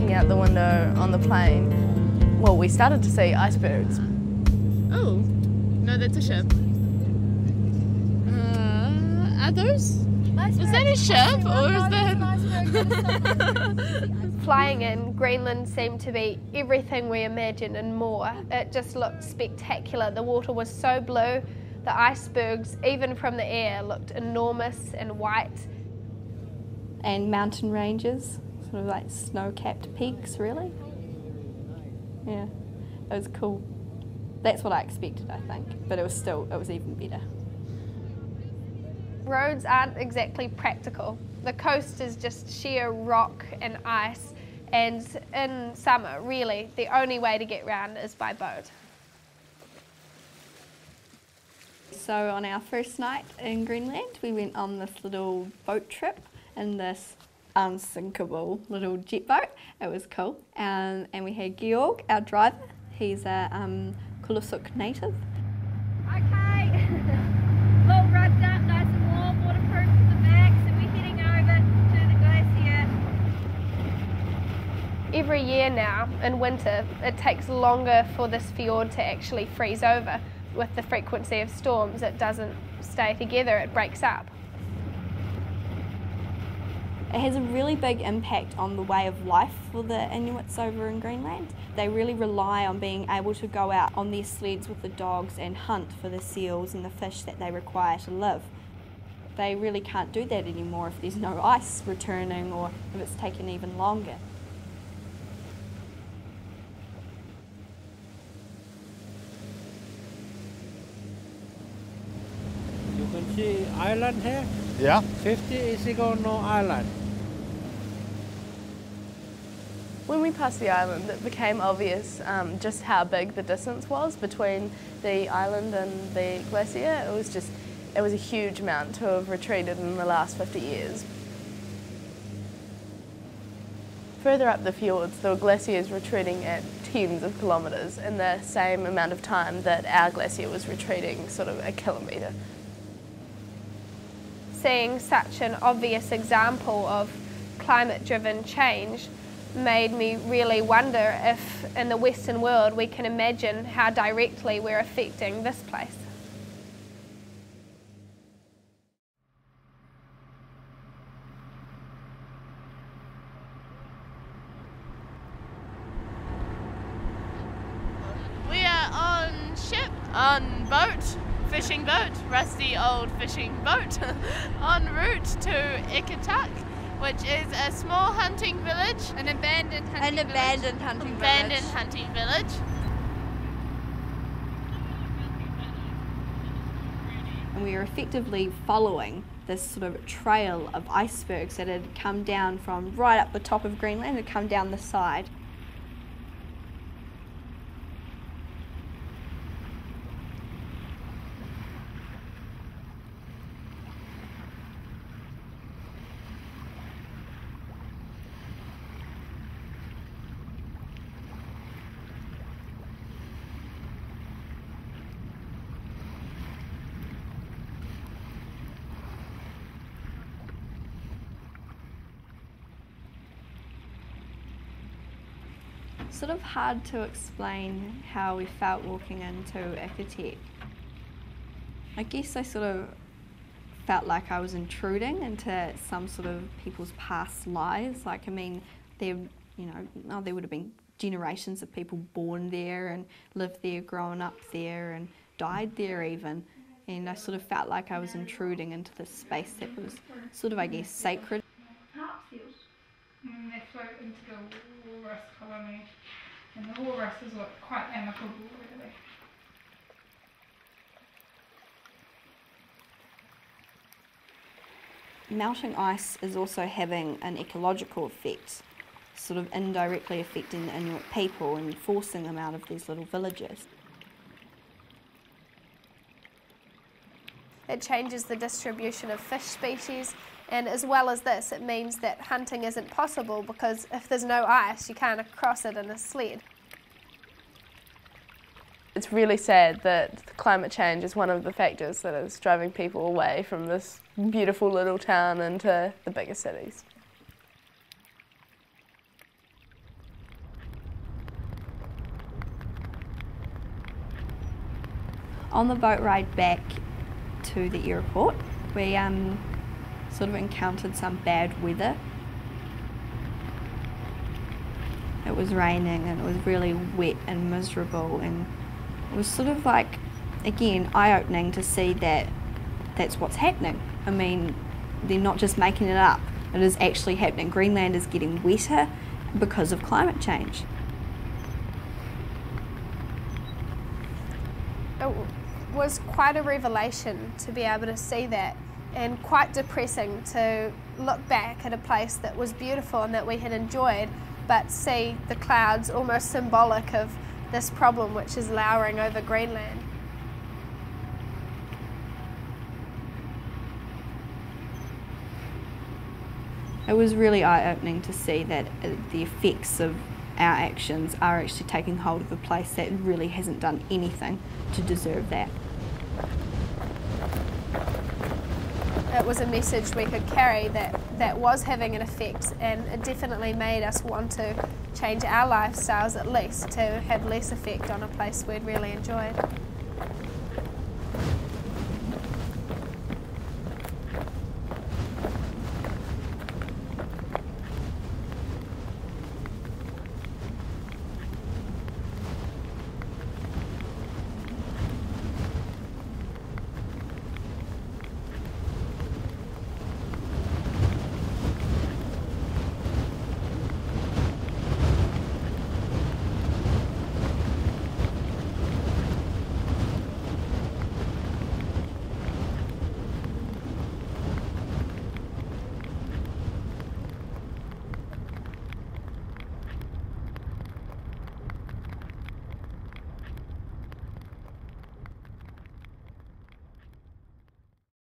looking out the window on the plane, well, we started to see icebergs. Oh, no, that's a ship. Are those? Is that a ship or is that? Flying in Greenland seemed to be everything we imagined and more. It just looked spectacular. The water was so blue. The icebergs, even from the air, looked enormous and white. And mountain ranges, sort of like snow-capped peaks, really. Yeah, it was cool. That's what I expected, I think, but it was even better. Roads aren't exactly practical. The coast is just sheer rock and ice, and in summer, really, the only way to get around is by boat. So on our first night in Greenland, we went on this little boat trip in this unsinkable little jet boat. It was cool. And we had Georg, our driver. He's a Kulusuk native. Okay, all rubbed up, nice and warm, waterproof to the max, and we're heading over to the glacier. Every year now, in winter, it takes longer for this fjord to actually freeze over. With the frequency of storms, it doesn't stay together, it breaks up. It has a really big impact on the way of life for the Inuits over in Greenland. They really rely on being able to go out on their sleds with the dogs and hunt for the seals and the fish that they require to live. They really can't do that anymore if there's no ice returning or if it's taken even longer. You can see island here. Yeah. 50 years ago, no island. When we passed the island, it became obvious just how big the distance was between the island and the glacier. It was a huge amount to have retreated in the last 50 years. Further up the fjords, the glacier is retreating at tens of kilometres in the same amount of time that our glacier was retreating, sort of a kilometre. Seeing such an obvious example of climate-driven change made me really wonder if in the Western world we can imagine how directly we're affecting this place. We are on ship, on boat, fishing boat, rusty old fishing boat, en route to Ikateq, which is a small hunting village. An abandoned hunting village. And we were effectively following this sort of trail of icebergs that had come down from right up the top of Greenland, had come down the side. Sort of hard to explain how we felt walking into Ikateq. I guess I sort of felt like I was intruding into some sort of people's past lives. Like, I mean, there would have been generations of people born there and lived there, grown up there and died there even. And I sort of felt like I was intruding into this space that was sort of, I guess, sacred. And they float into the walrus colony, and the walruses look quite amicable, really. Melting ice is also having an ecological effect, sort of indirectly affecting the Inuit people and forcing them out of these little villages. It changes the distribution of fish species, and as well as this, it means that hunting isn't possible because if there's no ice, you can't cross it in a sled. It's really sad that climate change is one of the factors that is driving people away from this beautiful little town into the bigger cities. On the boat ride back to the airport, we sort of encountered some bad weather. It was raining and it was really wet and miserable, and it was sort of like, again, eye-opening to see that that's what's happening. I mean, they're not just making it up, it is actually happening. Greenland is getting wetter because of climate change. It was quite a revelation to be able to see that, and quite depressing to look back at a place that was beautiful and that we had enjoyed, but see the clouds almost symbolic of this problem which is lowering over Greenland. It was really eye-opening to see that the effects of our actions are actually taking hold of a place that really hasn't done anything to deserve that. It was a message we could carry that was having an effect, and it definitely made us want to change our lifestyles at least to have less effect on a place we'd really enjoyed.